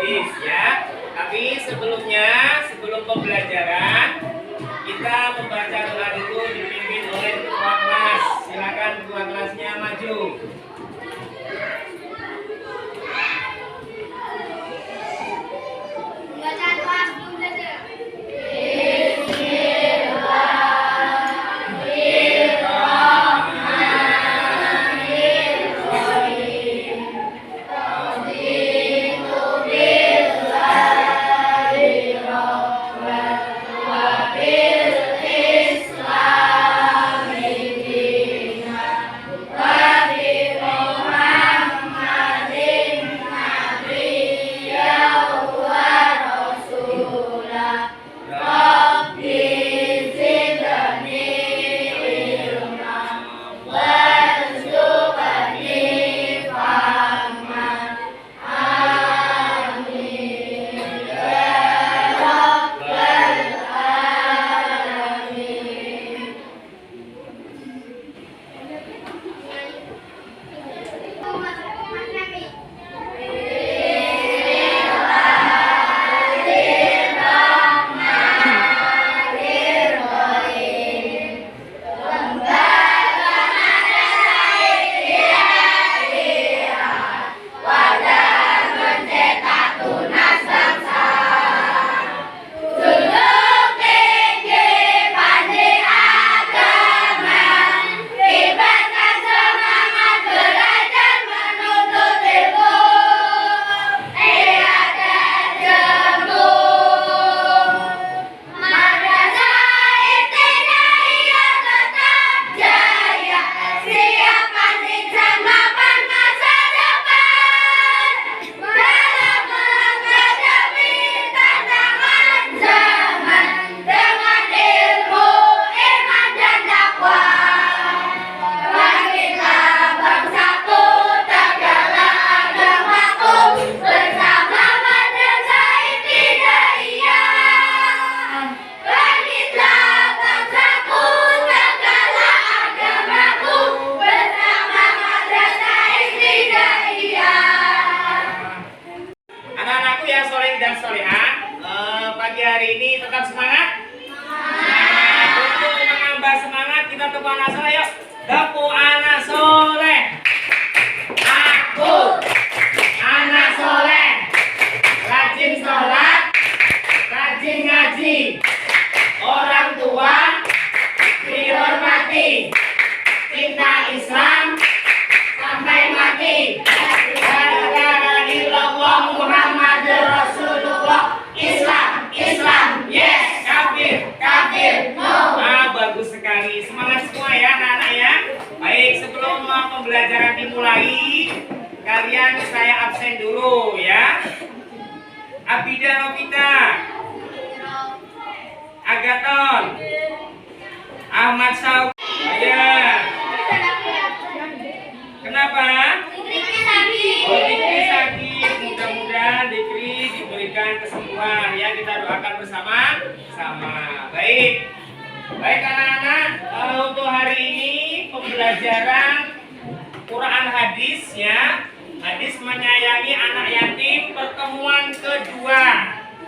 hadis ya. Tapi sebelum pembelajaran kita membaca doa dulu dipimpin oleh ketua kelas. Silakan ketua kelasnya maju. Baca doa sebelum belajar. Pagi hari ini tetap semangat. Untuk menambah semangat kita tepuk anak soleh yuk. Tepuk anak soleh. Aku anak soleh, rajin sholat, rajin ngaji, orang tua dihormati, cinta Islam sampai mati. La ilaha illallah Muhammadur Rasulullah. Islam, yes. Kafir, no. Bagus sekali. Semangat semua ya anak-anak ya. Baik, sebelum pembelajaran dimulai, kalian saya absen dulu ya. Abida Novita, Agaton, Ahmad Saud. Ya. Kenapa? Oh, Dikri sakit. Mudah-mudahan Dikri diberikan kesembuhan ya. Kita doakan bersama-sama. Baik anak-anak, untuk hari ini pembelajaran Quran hadis ya. Hadis menyayangi anak yatim pertemuan kedua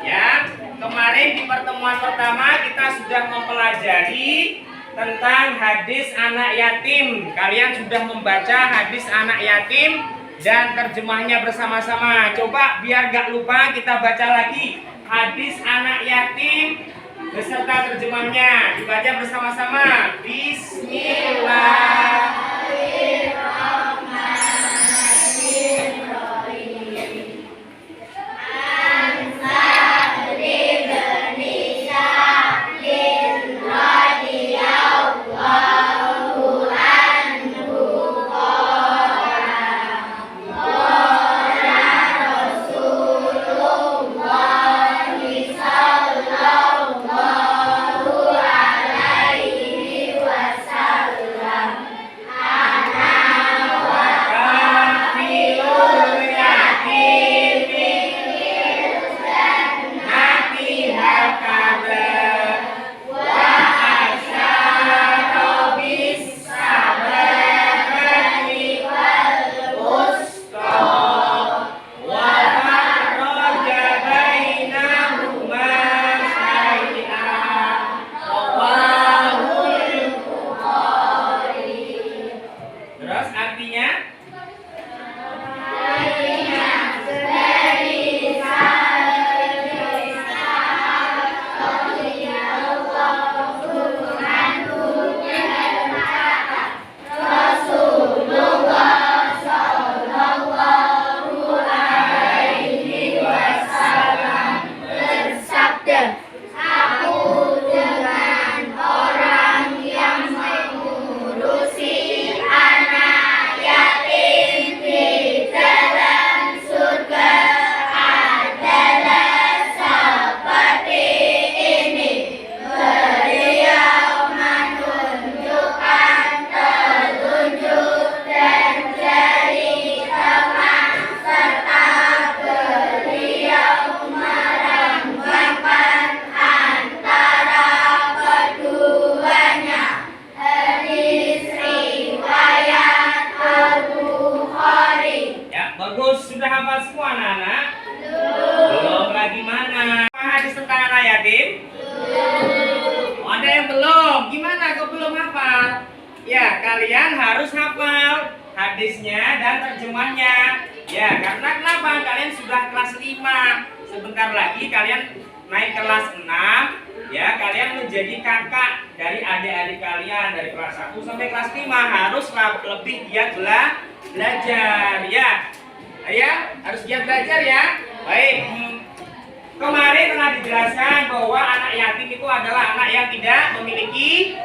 ya. Kemarin di pertemuan pertama kita sudah mempelajari tentang hadis anak yatim. Kalian sudah membaca hadis anak yatim dan terjemahnya bersama-sama. Coba biar gak lupa kita baca lagi hadis anak yatim beserta terjemahnya. Dibaca bersama-sama. Bismillahirrahmanirrahim. belum hafal? Ya, kalian harus hafal hadisnya dan terjemahnya. Ya, karena kenapa? Kalian sudah kelas 5. Sebentar lagi kalian naik kelas 6. Ya, kalian menjadi kakak dari adik-adik kalian dari kelas 1 sampai kelas 5 harus lebih giat belajar ya. Ya, harus giat belajar ya. Baik. Kemarin telah dijelaskan bahwa anak yatim itu adalah anak yang tidak memiliki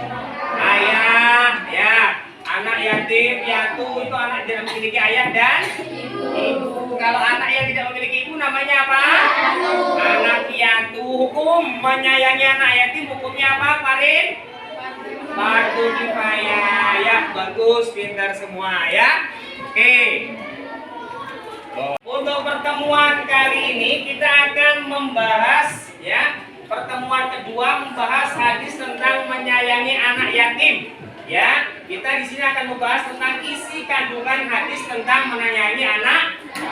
ayah ya. Anak yatim piatu itu anak yang tidak memiliki ayah dan ibu. Kalau anak yang tidak memiliki ibu namanya apa? Anak piatu. Hukum menyayangi anak yatim hukumnya apa, Farid? Fardu kifayah. Ya, bagus, pintar semua ya. Oke. Untuk pertemuan kali ini kita akan membahas ya, pertemuan kedua membahas hadis tentang menyayangi anak yatim. Ya, kita di sini akan membahas tentang isi kandungan hadis tentang menyayangi anak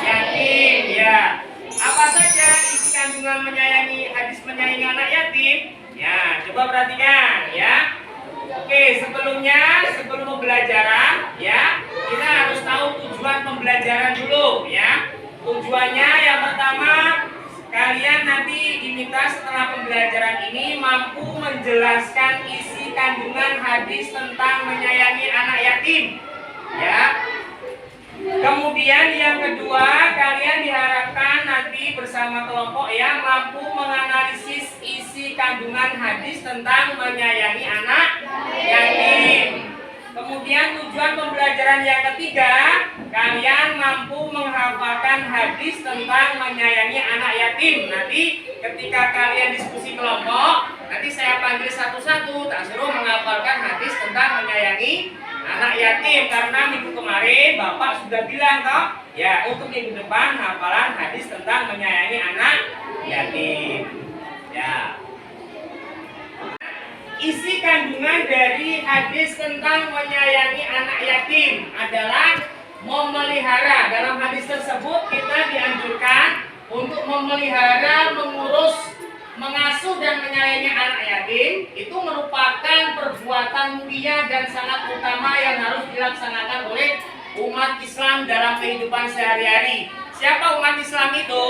yatim. Ya, apa saja isi kandungan hadis menyayangi anak yatim? Ya, coba perhatikan ya. Oke, sebelum pembelajaran ya, kita harus tahu tujuan pembelajaran dulu ya. Tujuannya yang pertama, kalian nanti diminta setelah pembelajaran ini mampu menjelaskan isi kandungan hadis tentang menyayangi anak yatim ya. Kemudian yang kedua, kalian diharapkan nanti bersama kelompok yang mampu menganalisis isi kandungan hadis tentang menyayangi anak yatim. Kemudian tujuan pembelajaran yang ketiga, kalian mampu menghafalkan hadis tentang menyayangi anak yatim. Nanti ketika kalian diskusi kelompok, nanti saya panggil satu-satu, tak suruh menghafalkan hadis tentang menyayangi anak yatim. Karena minggu kemarin Bapak sudah bilang toh, ya untuk minggu depan hafalan hadis tentang menyayangi anak yatim. Ya. Isi kandungan dari hadis tentang menyayangi anak yatim adalah memelihara. Dalam hadis tersebut kita dianjurkan untuk memelihara, mengurus, mengasuh dan menyayangi anak yatim. Itu merupakan perbuatan mulia dan sangat utama yang harus dilaksanakan oleh umat Islam dalam kehidupan sehari-hari. Siapa umat Islam itu?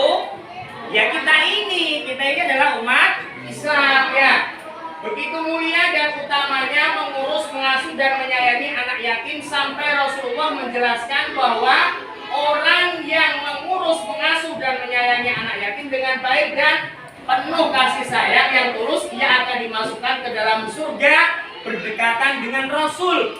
Ya kita ini adalah umat Islam ya. Begitu mulia dan utamanya mengurus, mengasuh dan menyayangi anak yatim sampai Rasulullah menjelaskan bahwa orang yang mengurus, mengasuh dan menyayangi anak yatim dengan baik dan penuh kasih sayang yang tulus, ia akan dimasukkan ke dalam surga berdekatan dengan Rasul.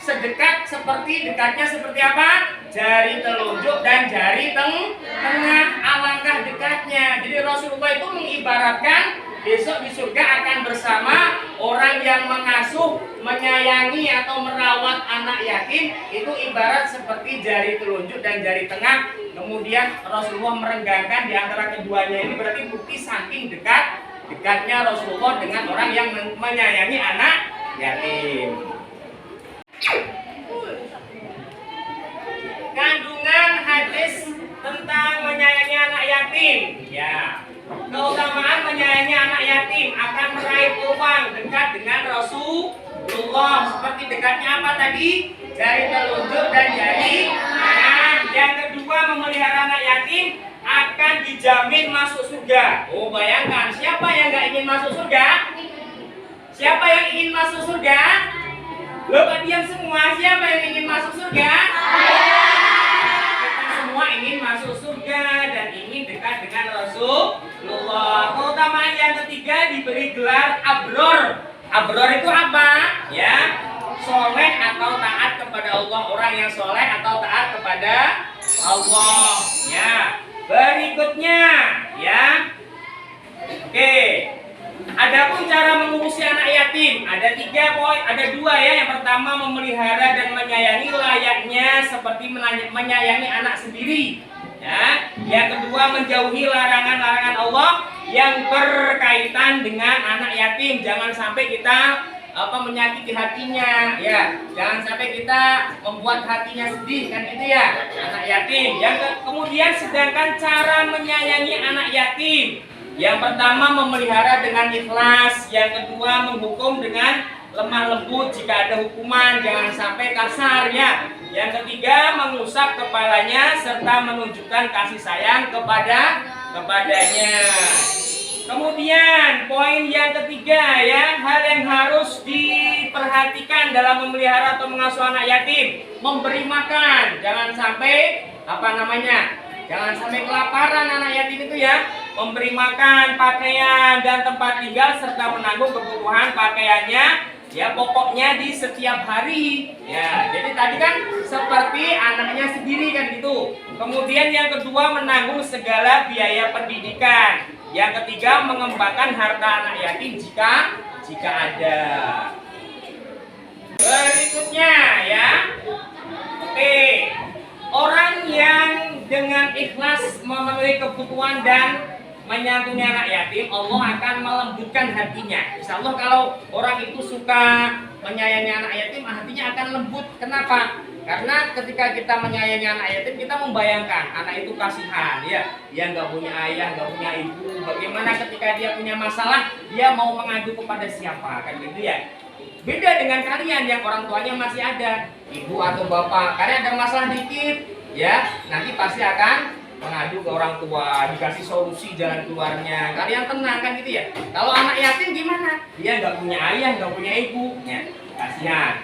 Dekatnya seperti apa? Jari telunjuk dan jari tengah, alangkah dekatnya. Jadi Rasulullah itu mengibaratkan besok di surga akan bersama orang yang mengasuh, menyayangi atau merawat anak yatim. Itu ibarat seperti jari telunjuk dan jari tengah. Kemudian Rasulullah merenggangkan di antara keduanya. Ini berarti bukti saking dekatnya Rasulullah dengan orang yang menyayangi anak yatim. Kandungan hadis tentang menyayangi anak yatim. Ya. Keutamaan menyayangi anak yatim akan meraih peluang dekat dengan Rasulullah. Seperti dekatnya apa tadi? Jari telunjuk dan jari tangan. Yang kedua, memelihara anak yatim akan dijamin masuk surga. Oh, bayangkan, siapa yang gak ingin masuk surga? Siapa yang ingin masuk surga? Bapak diam semua. Siapa yang ingin masuk surga? Kita semua ingin masuk surga dan ingin dekat dengan Rasulullah. Keutamaan yang ketiga diberi gelar abror. Abror itu apa? Ya, soleh atau taat kepada Allah. Orang yang soleh atau taat kepada Allah. Ya. Berikutnya, ya. Oke. Adapun cara mengurusi anak yatim ada 3 poin, ada 2 ya. Yang pertama memelihara dan menyayangi layaknya seperti menyayangi anak sendiri. Ya. Yang kedua menjauhi larangan-larangan Allah yang berkaitan dengan anak yatim. Jangan sampai kita menyakiti hatinya, ya. Jangan sampai kita membuat hatinya sedih kan gitu ya, anak yatim. Kemudian sedangkan cara menyayangi anak yatim, yang pertama memelihara dengan ikhlas, yang kedua menghukum dengan lemah lembut jika ada hukuman, jangan sampai kasar ya. Yang ketiga, mengusap kepalanya serta menunjukkan kasih sayang kepadanya. Kemudian poin yang ketiga ya, hal yang harus diperhatikan dalam memelihara atau mengasuh anak yatim, memberi makan. Jangan sampai jangan sampai kelaparan anak yatim itu ya. Memberi makan, pakaian dan tempat tinggal serta menanggung kebutuhan pakaiannya ya, pokoknya di setiap hari ya. Jadi tadi kan seperti anaknya sendiri kan gitu. Kemudian yang kedua, menanggung segala biaya pendidikan. Yang ketiga, mengembangkan harta anak yatim jika ada. Berikutnya ya. Oke. Orang yang dengan ikhlas memenuhi kebutuhan dan menyantuni anak yatim, Allah akan melembutkan hatinya. Insya Allah kalau orang itu suka menyayangi anak yatim, hatinya akan lembut. Kenapa? Karena ketika kita menyayangi anak yatim, kita membayangkan anak itu kasihan, ya, dia nggak punya ayah, nggak punya ibu. Bagaimana ketika dia punya masalah, dia mau mengadu kepada siapa, kan gitu ya. Beda dengan kalian yang orang tuanya masih ada, ibu atau bapak. Karena ada masalah dikit, ya, nanti pasti akan mengadu ke orang tua, dikasih solusi jalan keluarnya. Kalian tenang kan gitu ya. Kalau anak yatim gimana? Dia nggak punya ayah, nggak punya ibu, ya, kasihan.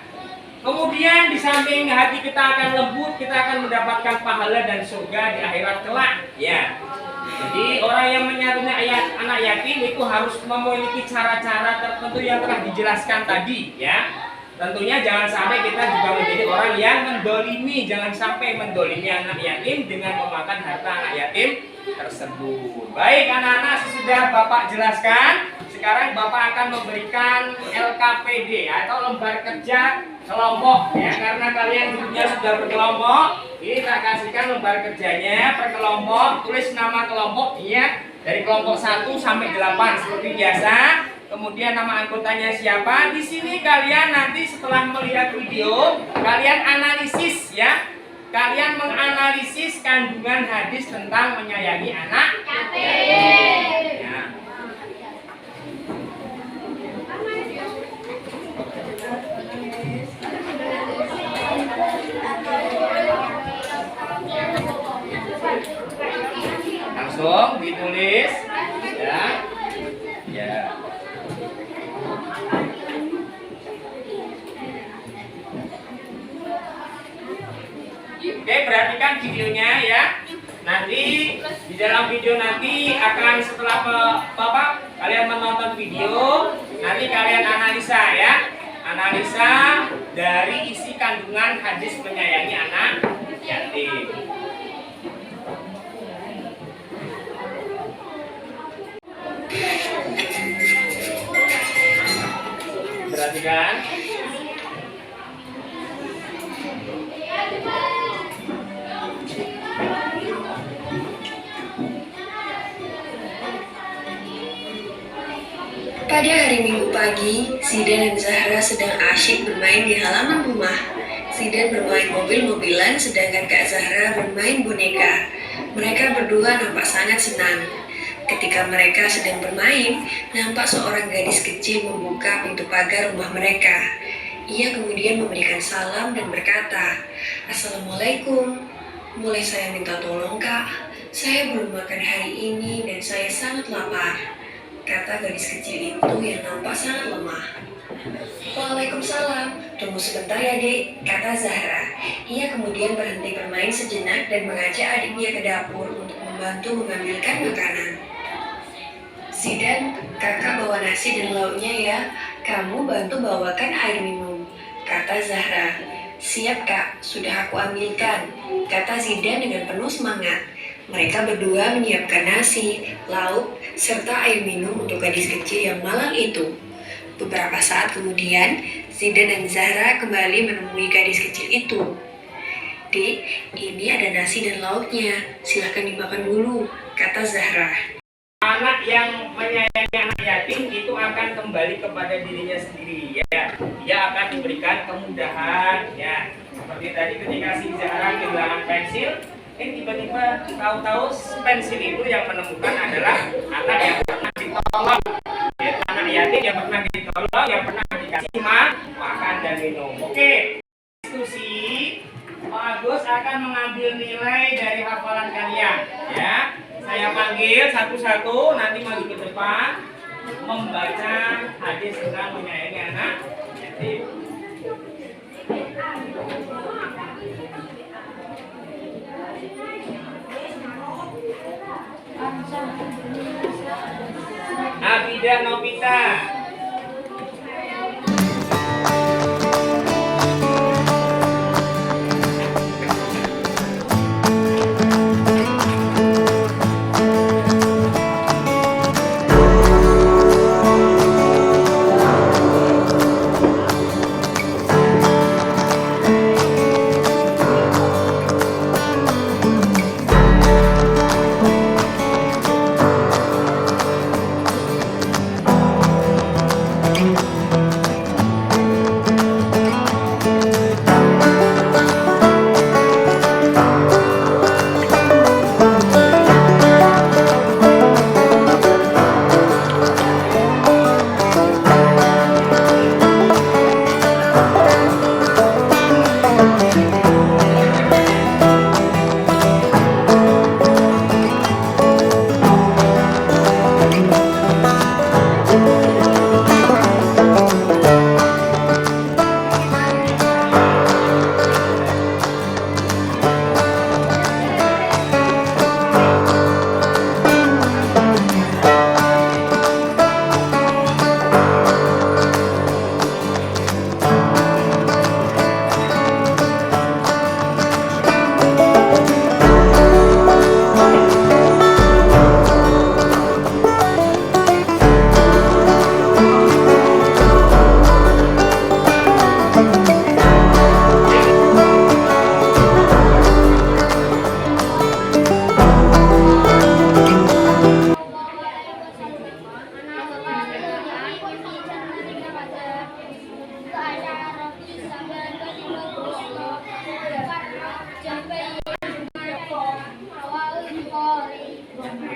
Kemudian di samping hati kita akan lembut, kita akan mendapatkan pahala dan surga di akhirat kelak. Ya. Jadi orang yang menyantuni anak yatim itu harus memiliki cara-cara tertentu yang telah dijelaskan tadi. Ya. Tentunya jangan sampai kita juga menjadi orang yang mendolimi, jangan sampai mendolimi anak yatim dengan memakan harta anak yatim tersebut. Baik anak-anak, sesudah Bapak jelaskan, sekarang Bapak akan memberikan LKPD atau lembar kerja kelompok ya, karena kalian dulunya sudah berkelompok. Ini tak kasihkan lembar kerjanya per kelompok, tulis nama kelompok ya, dari kelompok 1 sampai 8 seperti biasa. Kemudian nama anggotanya siapa. Di sini kalian nanti setelah melihat video, kalian analisis ya. Kalian menganalisis kandungan hadis tentang menyayangi anak yatim. Ya. Langsung ditulis ya. Ya. Oke, perhatikan videonya ya. Nanti di dalam video nanti akan setelah Bapak kalian menonton video, nanti kalian analisa ya. Analisa dari isi kandungan hadis menyayangi anak yatim. Perhatikan. Pada hari Minggu pagi, Zidan dan Zahra sedang asyik bermain di halaman rumah. Zidan bermain mobil-mobilan, sedangkan Kak Zahra bermain boneka. Mereka berdua nampak sangat senang. Ketika mereka sedang bermain, nampak seorang gadis kecil membuka pintu pagar rumah mereka. Ia kemudian memberikan salam dan berkata, "Assalamualaikum. Boleh saya minta tolong, Kak? Saya belum makan hari ini dan saya sangat lapar," kata gadis kecil itu yang nampak sangat lemah. "Waalaikumsalam. Tunggu sebentar ya, Dek," kata Zahra. Ia kemudian berhenti bermain sejenak dan mengajak adiknya ke dapur untuk membantu mengambilkan makanan. "Zidan, kakak bawa nasi dan lauknya ya. Kamu bantu bawakan air minum," kata Zahra. "Siap, Kak. Sudah aku ambilkan," kata Zidan dengan penuh semangat. Mereka berdua menyiapkan nasi, lauk, serta air minum untuk gadis kecil yang malang itu. Beberapa saat kemudian, Zidan dan Zahra kembali menemui gadis kecil itu. "Dek, ini ada nasi dan lauknya. Silahkan dimakan dulu," kata Zahra. Anak yang menyayangi anak yatim itu akan kembali kepada dirinya sendiri ya. Dia akan diberikan kemudahan ya. Seperti tadi ketika si Zahra kehilangan pensil, tiba-tiba tahu-tahu pensil itu yang menemukan adalah anak yang pernah ditolong, ya, anak yatim yang pernah ditolong, yang pernah dikasih dan minum. Oke. Diskusi. Pak Agus akan mengambil nilai dari hafalan kalian, ya. Saya panggil satu-satu, nanti maju ke depan membaca hadis tentang menyayangi anak yatim. Abida Novita.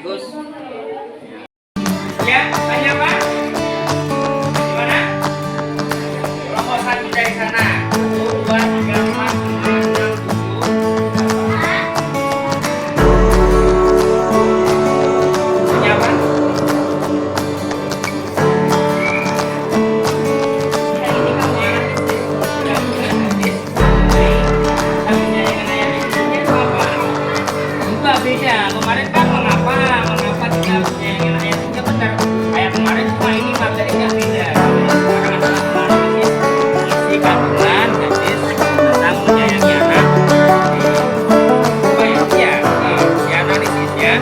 Bagus. Ya, tanya apa? Gimana? Kelompok satu dari sana. 1, 2, 3, 4, 5, 6, 7. Tanya apa? Hari ini kamu ya? Enggak beda. Kemarin kan mengapa tidak menyayangi anak yatimnya benar. Kayak kemarin cuma ini materinya beda. Karena kemarin isi kandungan hadis tentang menyayangi anak. Coba ya, dianalisis ya.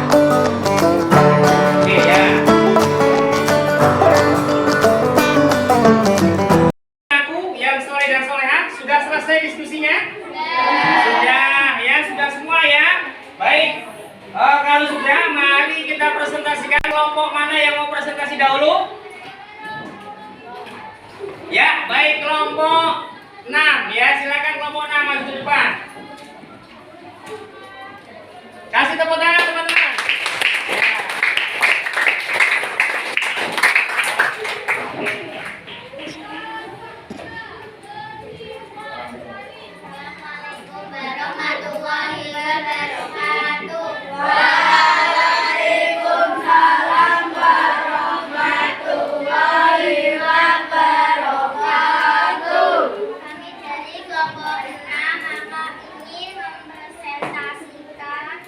Oke ya. Aku yang soleh dan solehat sudah selesai diskusinya? Sudah ya, sudah semua ya. Baik. Kalau sudah, mari kita presentasikan. Kelompok mana yang mau presentasi dahulu? Ya, baik, kelompok 6 ya, silakan kelompok 6 maju ke depan. Kasih tepuk tangan teman-teman. Assalamualaikum warahmatullahi wabarakatuh. Waalaikumsalam warahmatullahi wabarakatuh. Kami dari kelompok 6 maka ingin mempresentasikan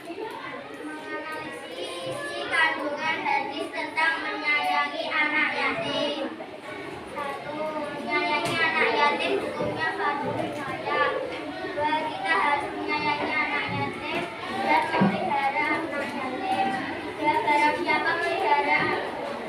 menganalisis isi kandungan hadis tentang menyayangi anak yatim. 1. Menyayangi anak yatim hukumnya fardu kifayah. 2. Kita harus menyayangi anak yatim dan memelihara anak yatim. 3. Barang siapa memelihara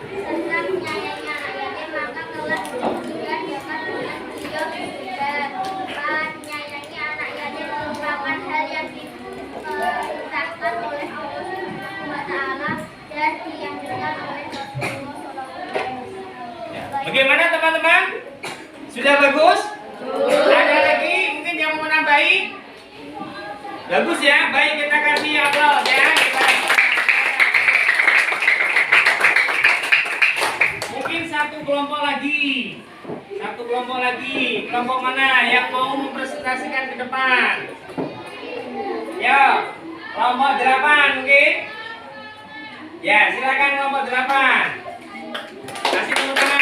serta menyayangi anak yatim maka kelak juga dapat beliau juga. 4. Menyayangi anak yatim merupakan hal yang diperintahkan oleh Allah Subhanahu wa Ta'ala dan dianjurkan oleh Rasulullah SAW. Bagaimana teman-teman? Sudah bagus? Ada lagi mungkin yang mau nambahi? Bagus ya, baik kita kasih aplaus ya. Mungkin satu kelompok lagi. Satu satu kelompok lagi. Kelompok mana yang mau mempresentasikan ke depan? Ya, kelompok 8 mungkin. Ya, silakan kelompok 8. Kasih tepuk tangan.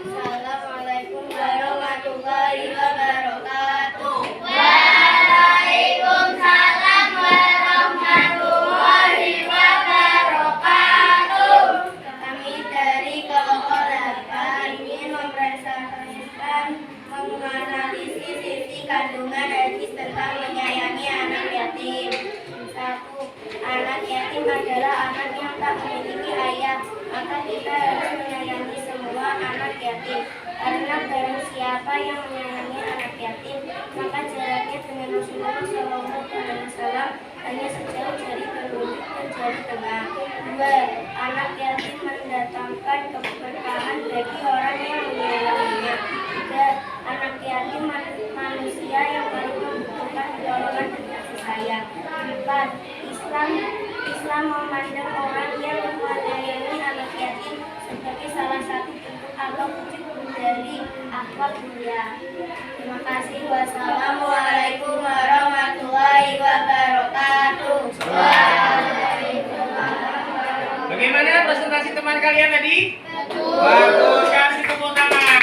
Assalamualaikum warahmatullahi wabarakatuh. Waalaikumsalam warahmatullahi wabarakatuh. Kami dari kelompok 8 ingin mempresentasikan menganalisis isi kandungan hadis tentang menyayangi anak yatim. 1. Anak yatim adalah anak yang tak memiliki ayah, maka kita harus menyayangi semua anak yatim. Karena barang siapa yang menyayangi anak yatim, maka jaraknya dengan Rasulullah SAW hanya sejauh jari telunjuk dan jari tengah. 2. Anak yatim mendatangkan keberkahan bagi orang yang menyayanginya. 3. Anak yatim manusia yang paling membutuhkan pertolongan dan kasih sayang. 4. Islam memandang orang yang menyayangi anak yatim sebagai salah satu bentuk atau wujud dari akhlak mulia. Terima kasih. Wassalamualaikum warahmatullahi wabarakatuh. Bagaimana presentasi teman kalian tadi? Bagus, kasih tepuk tangan.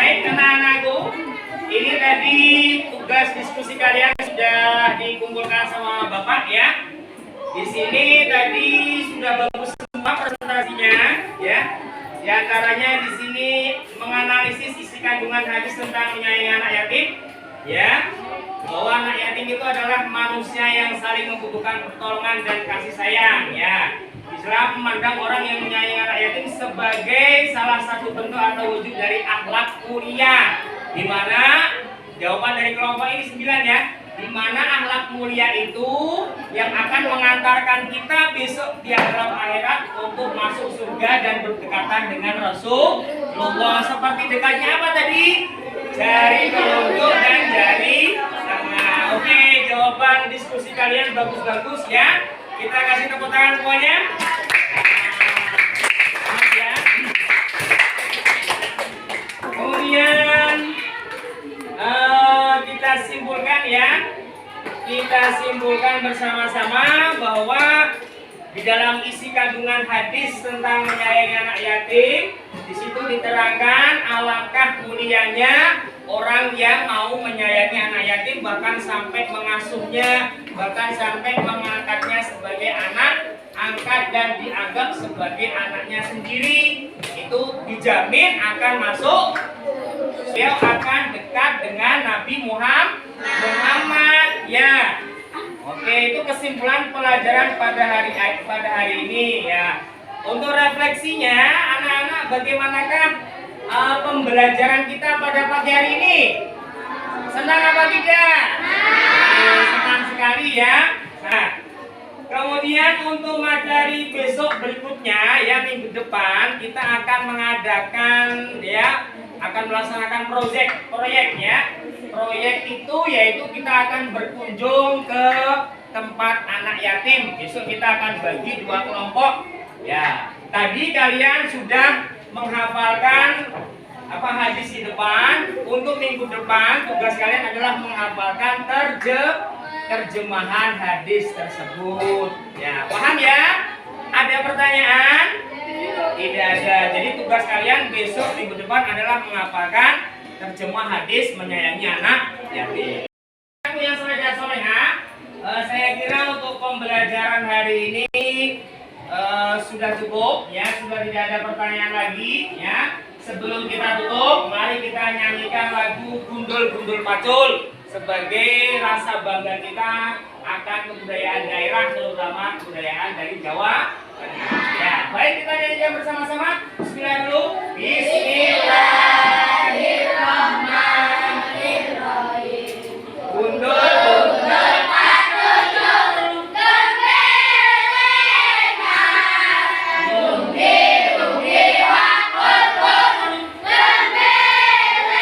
Baik, anak-anakku, ini tadi tugas diskusi kalian sudah dikumpulkan sama Bapak ya. Di sini tadi sudah bagus semua presentasinya ya. Di antaranya di sini menganalisis isi kandungan hadis tentang menyayangi anak yatim ya. Bahwa anak yatim itu adalah manusia yang saling membutuhkan pertolongan dan kasih sayang ya. Islam memandang orang yang menyayangi anak yatim sebagai salah satu bentuk atau wujud dari akhlak mulia. Di mana jawaban dari kelompok ini 9 ya. Di mana akhlak mulia itu yang akan mengantarkan kita besok di alam akhirat untuk masuk surga dan berdekatan dengan Rasulullah. Seperti dekatnya apa tadi? Jari telunjuk dan jari tengah. Oke, jawaban diskusi kalian bagus-bagus ya. Kita kasih tepuk tangan semuanya. Ya. Kemudian kita simpulkan ya. Kita simpulkan bersama-sama bahwa di dalam isi kandungan hadis tentang menyayangi anak yatim, di situ diterangkan alangkah mulianya orang yang mau menyayangi anak yatim, bahkan sampai mengasuhnya, bahkan sampai mengangkatnya sebagai anak angkat dan dianggap sebagai anaknya sendiri. Itu dijamin akan masuk, dia akan dekat dengan Nabi Muhammad ya. Oke, itu kesimpulan pelajaran pada hari ini ya. Untuk refleksinya, anak-anak, bagaimanakah pembelajaran kita pada pagi hari ini? Senang apa tidak? Senang sekali ya. Nah, kemudian untuk materi besok berikutnya ya, minggu depan kita akan mengadakan ya, akan melaksanakan proyek ya. Proyek itu yaitu kita akan berkunjung ke tempat anak yatim. Besok kita akan bagi 2 kelompok. Ya, tadi kalian sudah menghafalkan hadis di depan. Untuk minggu depan tugas kalian adalah menghafalkan terjemahan hadis tersebut. Ya, paham ya? Ada pertanyaan? Tidak ada. Jadi tugas kalian besok minggu depan adalah menghafalkan terjemah hadis menyayangi anak yatim. Yang soleha, saya kira untuk pembelajaran hari ini sudah cukup ya, sudah tidak ada pertanyaan lagi ya. Sebelum kita tutup, mari kita nyanyikan lagu Gundul-Gundul Pacul sebagai rasa bangga kita akan kebudayaan daerah, terutama kebudayaan dari Jawa. Ya, baik, kita nyanyikan bersama-sama. Bismillah dulu. Bismillahirrahmanirrahim. Gundul-gundul pacul, gembelena, gunggi-gunggi wakul, gembelena.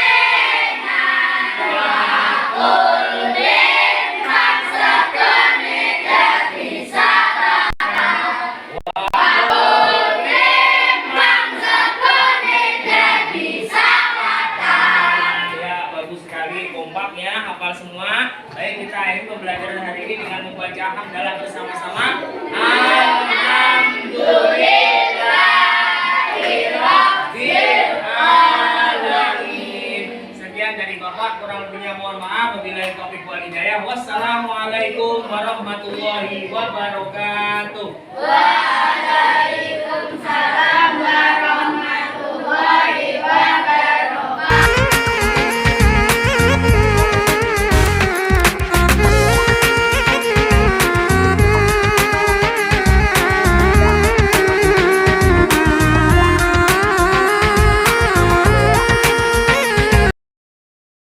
mengakhiri pembelajaran hari ini dengan membaca hamdalah bersama-sama. Alhamdulillahirabbil alamin. Sekian dari Bapak, kurang lebihnya mohon maaf. Wabillahi taufiq wal hidayah. Wassalamualaikum warahmatullahi wabarakatuh. Waalaikumsalam.